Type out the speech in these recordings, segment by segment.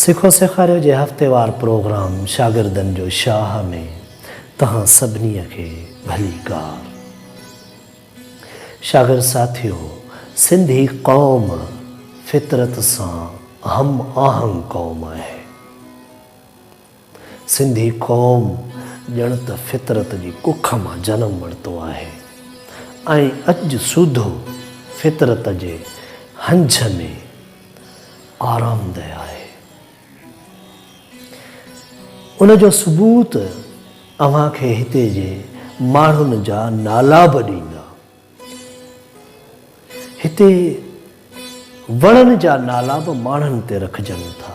सिखो सेखारियो जे हफ़्तेवार प्रोग्राम शागिर्दनि जो शाह में तहां सभिनी खे भली कार। शागिर्द साथियो, सिंधी क़ौम फितरत सां हम आहंग क़ौम आहे। सिंधी क़ौम ॼण त फितरत जी कुख मां जनम वरितो आहे ऐं अॼु सुधो फितरत जे हंझ में आरामदह आहे। उन जो सबूत अव्हांखे हिते जे माण्हुनि जा नाला बि ॾींदा। हिते वणनि जा नाला बि माण्हुनि ते रखजनि था,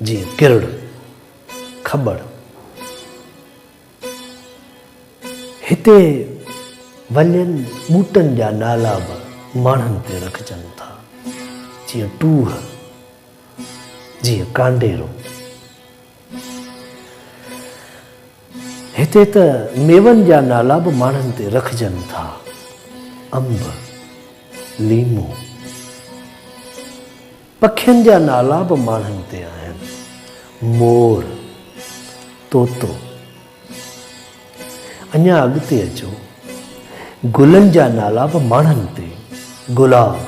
जीअं किरड़, खबड़। हिते वलियनि ॿूटनि जा नाला बि माण्हुनि ते रखजनि था, जीअं टूह, जीअं कांडेरो। हिते त मेवनि जा नाला बि माण्हुनि ते रखजनि था, अंब, लीमो। पखियुनि जा नाला बि माण्हुनि ते आहिनि, मोर, तोतो। अञा अॻिते अचो, गुलनि जा नाला बि माण्हुनि ते, गुलाब,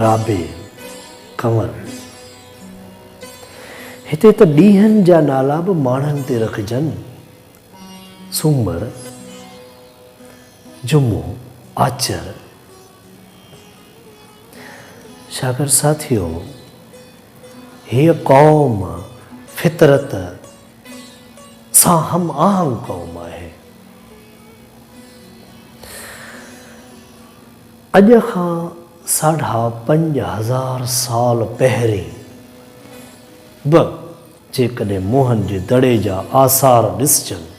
राबे, कंवर। हिते त ॾींहंनि जा नाला बि माण्हुनि ते रखजनि, सूमर, जुमो, आचर। शागिर्द साथियो, हीअ क़ौम फितरत सां हम आहंग क़ौम आहे। अॼु खां 5,500 साल पहिरीं बि जेकॾहिं मोहन जे दड़े जा आसार ॾिसजनि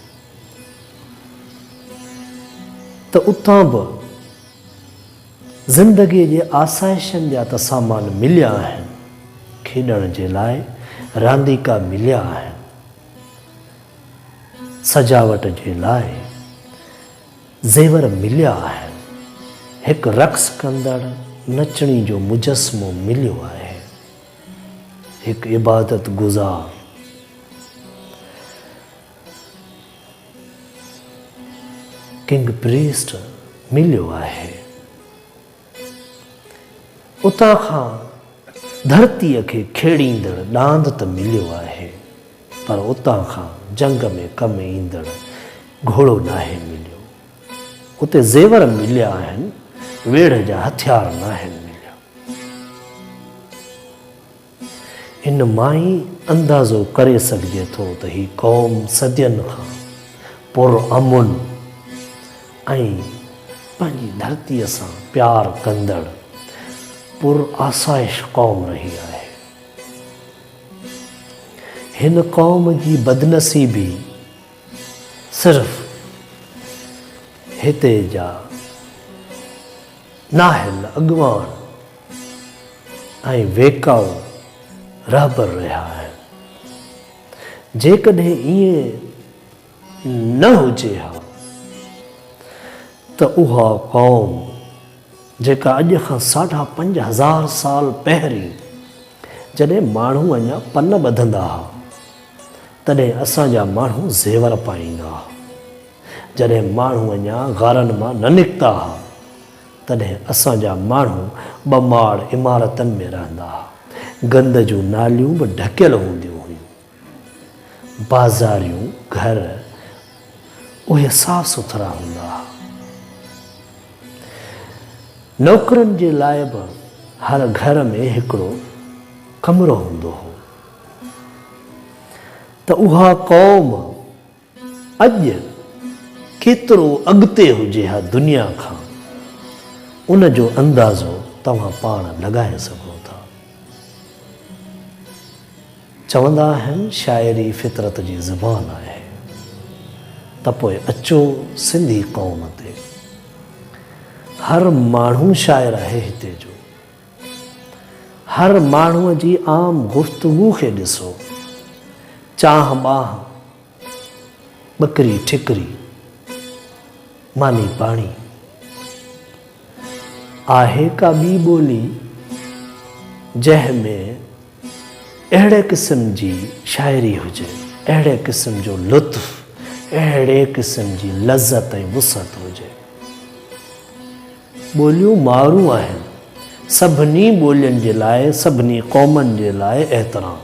त उतां बि ज़िंदगीअ जे आसाइशनि जा त सामान मिलिया आहिनि, खेॾण जे लाइ रांदीका मिलिया आहिनि, सजावट जे लाइ ज़ेवर मिलिया आहिनि, हिकु रक़्स कंदड़ नचणी जो मुजस्मो मिलियो आहे, हिकु इबादत गुज़ार किंग प्रीस्ट मिलियो आहे। उतां खां धरतीअ खे खेड़ींदड़ ॾांद त मिलियो आहे, पर उतां खां जंग में कमु ईंदड़ घोड़ो नाहे मिलियो। उते ज़ेवर मिलिया आहिनि, वेड़ जा हथियार न आहिनि मिलिया। इन मां ई अंदाज़ो करे सघिजे थो त ही क़ौम सदियुनि खां पुरअमुन ऐं पंहिंजी धरतीअ सां प्यार कंदड़ पुरआसाइश क़ौम रही आहे। हिन क़ौम जी बदनसीबी सिर्फ़ हिते जा नाहिल अॻवान ऐं वेकाऊ रहबर रहिया आहिनि। जेकॾहिं ईअं न हुजे हा त उहा क़ौम जेका अॼु खां 5,500 साल पहिरीं जॾहिं माण्हू अञा पन ॿधंदा हुआ, तॾहिं असांजा माण्हू ज़ेवर पाईंदा हुआ। जॾहिं माण्हू अञा गारनि मां न निकिता हुआ, तॾहिं असांजा माण्हू ॿमाड़ इमारतनि में रहंदा हुआ। गंद जूं नालियूं बि ढकियल हूंदियूं हुयूं। बाज़ारियूं, घर उहे साफ़ सुथरा हूंदा हुआ। नौकरनि जे लाइ बि हर घर में हिकिड़ो कमरो हूंदो हो। त उहा क़ौम अॼु केतिरो अॻिते हुजे हा दुनिया खां, उन जो अंदाज़ो तव्हां पाण लॻाए सघो था। चवंदा आहिनि शाइरी फितरत जी ज़बान आहे, त पोइ अचो सिंधी क़ौम ते। हर माण्हू शाइर आहे हिते जो। हर माण्हूअ जी आम गुफ़्तगू खे ॾिसो, चाह बाह, ॿकरी ठिकरी, मानी पाणी। आहे का ॿी ॿोली जंहिंमें अहिड़े क़िस्म जी शाइरी हुजे, अहिड़े क़िस्म जो लुत्फ़, अहिड़े क़िस्म जी लज़त ऐं वुसअत हुजे। ॿोलियूं मारूं आहिनि, सभिनी ॿोलियुनि जे लाइ, सभिनी क़ौमनि जे लाइ एतिराम,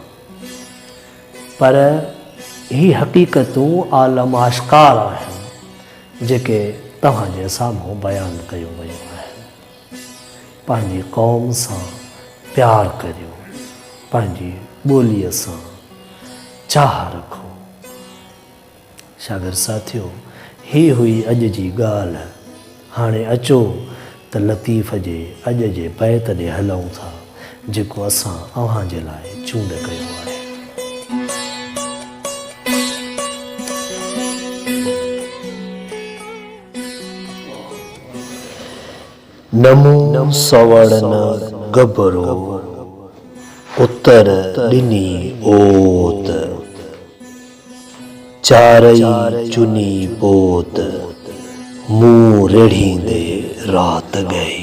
पर ही हक़ीक़तूं आलम आश्कार आहिनि जेके तव्हांजे साम्हूं बयानु कयूं वयूं आहिनि। पंहिंजी क़ौम सां प्यार करियो, पंहिंजी ॿोलीअ सां चाह रखो। शागिर्द साथियो, ही हुई अॼु जी ॻाल्हि। हाणे अचो त लतीफ़ जे अॼु जे बैत ॾे हलूं था जेको असां अव्हां जे लाइ चूंड कयो आहे। नमो सवड़न गबरो उत्तर ॾिनी ओत, चारई चुनी पोत मुंहुं रेढ़ींदे रात गई।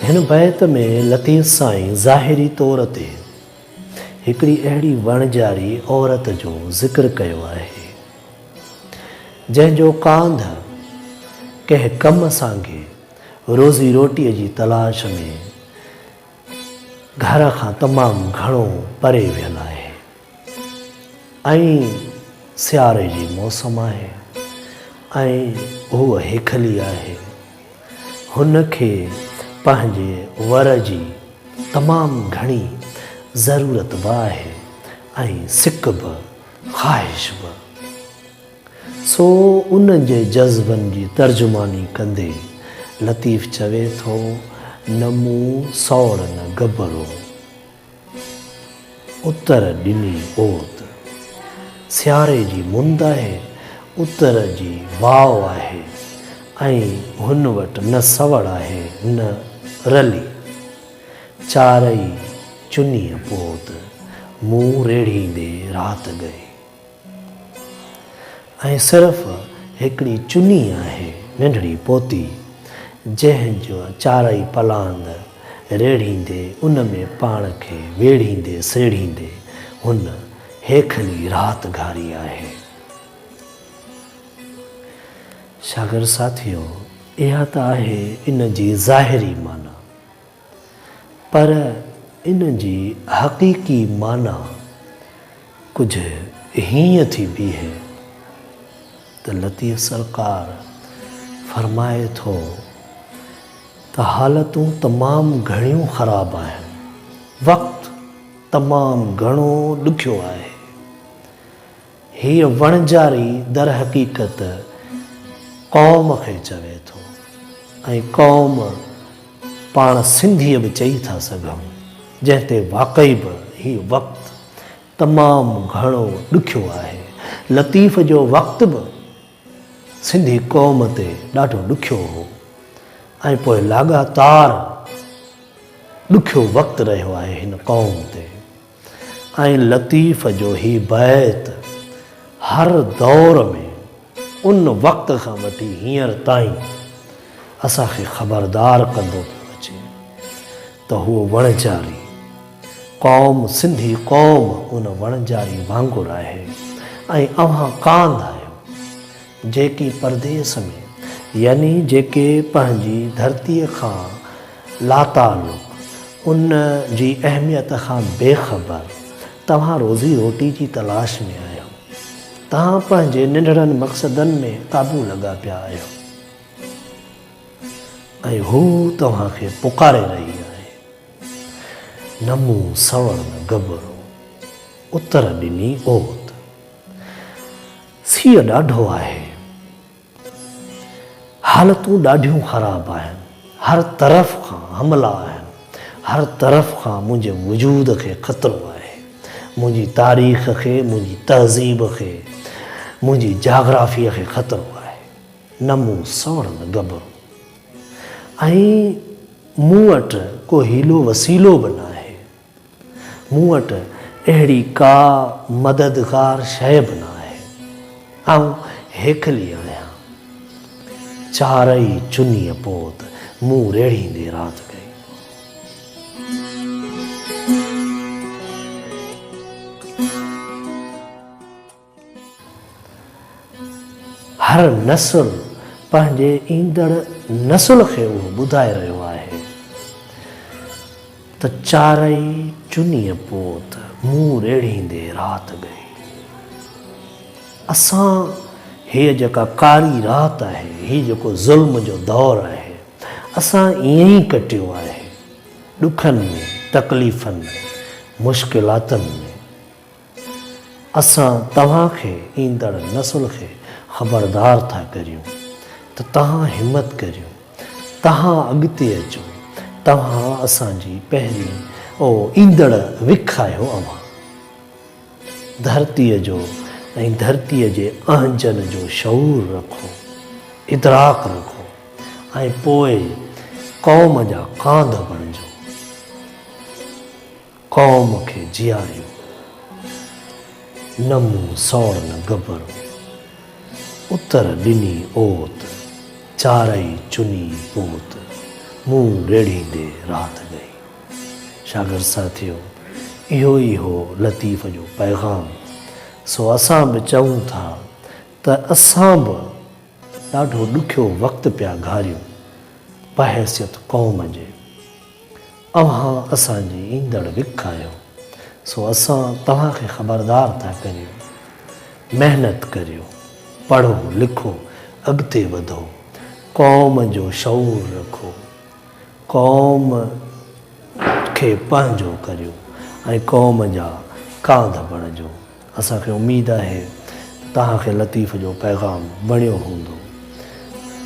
हिन बैत में लतीफ़ साईं ज़ाहिरी तौर ते हिकिड़ी अहिड़ी वणजारी औरत जो ज़िक्र कयो आहे जंहिंजो कांध कंहिं कम सांगे रोज़ी रोटीअ जी तलाश में घर खां तमामु घणो परे वियल आहे ऐं सियारे जी मौसम आहे ऐं हूअ हेखली आहे। हुनखे पंहिंजे वर जी तमामु घणी ज़रूरत बि आहे ऐं सिक बि, ख़्वाहिश बि। सो उन जे जज़्बनि जी तर्जुमानी कंदे लतीफ़ चवे थो, नमूं सौड़ न गबरो उत्तर ॾिनी ओत। सियारे जी मुंद आहे, उत्तर जी वाव आहे ऐं हुन वटि न सवड़ आहे न रली। चारई चुनीअ पोत मुंहुं रेढ़ींदे रात गई। ऐं सिर्फ़ु हिकिड़ी चुनी आहे, नंढड़ी पोती, जंहिंजो चारई पलांद रेढ़ींदे उन में पाण खे वेढ़ींदे सेढ़ींदे हुन हेखली रात घारी आहे। शागिर्द साथियो, इहा त आहे इन जी ज़ाहिरी माना, पर इन जी हक़ीक़ी माना कुझु हीअं थी बीहे त लतीफ़ सरकार फरमाए थो त हालतूं तमामु घणियूं ख़राबु आहिनि, वक़्तु तमामु घणो ॾुखियो आहे। हीअ वणजारी दर हक़ीक़त क़ौम खे चवे थो ऐं क़ौम पाण सिंधीअ बि चई था सघूं, जंहिं ते वाक़ई बि हीउ वक़्तु तमामु घणो ॾुखियो आहे। लतीफ़ जो वक़्तु बि सिंधी क़ौम ते ॾाढो ॾुखियो हो ऐं पोइ लाॻातार ॾुखियो वक़्तु रहियो आहे हिन क़ौम ते। ऐं लतीफ़ जो ही बैत हर दौर में उन वक़्त खां वठी हींअर ताईं असांखे ख़बरदार कंदो पियो अचे त हूअ वणजारी क़ौम, सिंधी क़ौम उन वणजारी वांगुरु आहे। ऐं अव्हां कांध आहियो जेकी परदेस में, यानी जेके पंहिंजी धरतीअ खां लातालुक़, उन जी अहमियत खां बेख़बर तव्हां रोज़ी रोटी जी तलाश में आहियो। तव्हां पंहिंजे नंढड़नि मक़सदनि में क़ाबू लॻा पिया आहियो ऐं हू तव्हांखे पुकारे रही आहे, नमूं सवड़ न गबरो उत्तर ॾिनी ओत। सीउ ॾाढो आहे, हालतूं ॾाढियूं ख़राबु आहिनि, हर तरफ़ खां हमला आहिनि, हर तरफ़ खां मुंहिंजे वजूद खे ख़तरो आहे, मुंहिंजी तारीख़ खे, मुंहिंजी तहज़ीब खे, मुंहिंजी जाग्राफ़ीअ खे ख़तरो आहे। नमूं सवड़ न गबरो। ऐं मूं वटि को हीलो वसीलो बि न आहे, मूं वटि अहिड़ी का मददगार शइ बि न आहे। आऊं हेखली आहियां, चारई चुनीअ पोत मूं रेड़ींदे राति गई। हर नसुल पंहिंजे ईंदड़ नसुल खे उहो ॿुधाए रहियो आहे त चारई चुनीअ पोत मूं रेड़ींदे राति गई। असां हीअ जेका कारी राति आहे, हीअ जेको ज़ुल्म जो दौरु आहे, असां ईअं ई कटियो आहे, ॾुखनि में, तकलीफ़नि में, मुश्किलातुनि में। असां तव्हांखे ईंदड़ नसुल खे ख़बरदार था करियूं त तव्हां हिमत करियो, तव्हां अॻिते अचो, तव्हां असांजी पहिरीं ईंदड़ विख आहियो। अव्हां धरतीअ जो ऐं धरतीअ जे अहंजन जो शऊर रखो, इदराक रखो ऐं पोइ क़ौम जा कांध बणिजो, क़ौम खे जीआरियो। न मूं सौड़ न गबरू, उतर ॾिनी ओत, चारई चुनी पोत मूं रेड़ींदे राति गई। शागिर्द साथियो, इहो ई हो लतीफ़ जो पैगाम। सो असां बि चऊं था त असां बि ॾाढो ॾुखियो वक़्तु पिया घारियूं बहैसियत क़ौम जे। अव्हां असांजी ईंदड़ विख आहियो। सो असां तव्हांखे ख़बरदार था करियूं, महिनत करियो, पढ़ो लिखो, अॻिते वधो, क़ौम जो शऊर रखो, क़ौम खे पंहिंजो करियो ऐं क़ौम जा कांध बणिजो। असांखे उमेद आहे तव्हांखे लतीफ़ जो पैगाम वणियो हूंदो।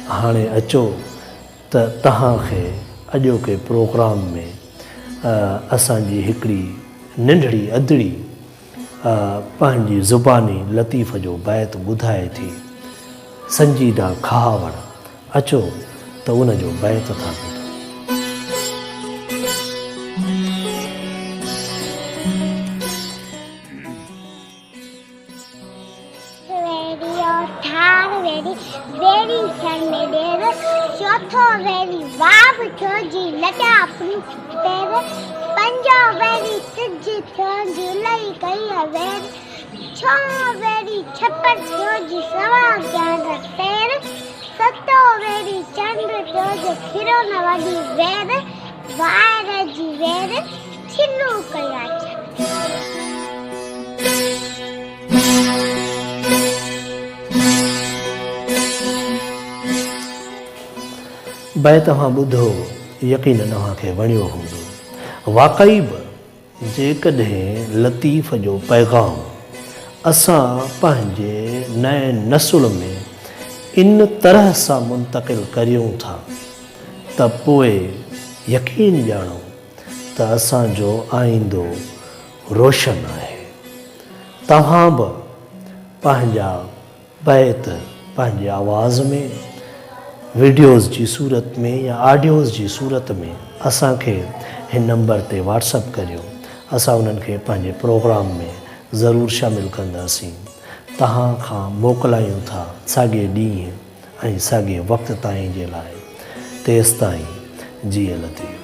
हाणे अचो त तव्हांखे अॼोके प्रोग्राम में असांजी हिकिड़ी नंढड़ी अदड़ी पंहिंजी ज़ुबानी लतीफ़ जो बैत ॿुधाए थी, संजीदा खावड़। अचो त उन जो बैत था ॿुधो। चौथो वेरी वाब थियो जी लटा अपनी पैर, पंजो वेरी सिज थियो जी लई कई वेर, छो वेरी छप्पड़ थियो जी सवा ज्ञान पैर, सतो वेरी चंड थियो जो खिरो न वडी वेर, वार जी वेर छिलू कया बैत तव्हां ॿुधो, यकीनन तव्हांखे वणियो हूंदो। वाक़ई बि जेकॾहिं लतीफ़ जो पैगाम असां पंहिंजे नए नसुल में इन तरह सां मुंतक़िल करियूं था त पोइ यकीन ॼाणो त असांजो आईंदो रोशन आहे। तव्हां बि पंहिंजा बैत पंहिंजी आवाज़ में, वीडियोज़ जी सूरत में या ऑडियोज़ जी सूरत में असांखे हिन नंबर ते व्हाट्सअप करियो। असां उन्हनि खे पंहिंजे प्रोग्राम में ज़रूरु शामिलु कंदासीं। तव्हां खां मोकिलायूं था साॻे ॾींहुं ऐं साॻे वक़्त ताईं जे लाइ। तेसिताईं जीअं लतीफ़।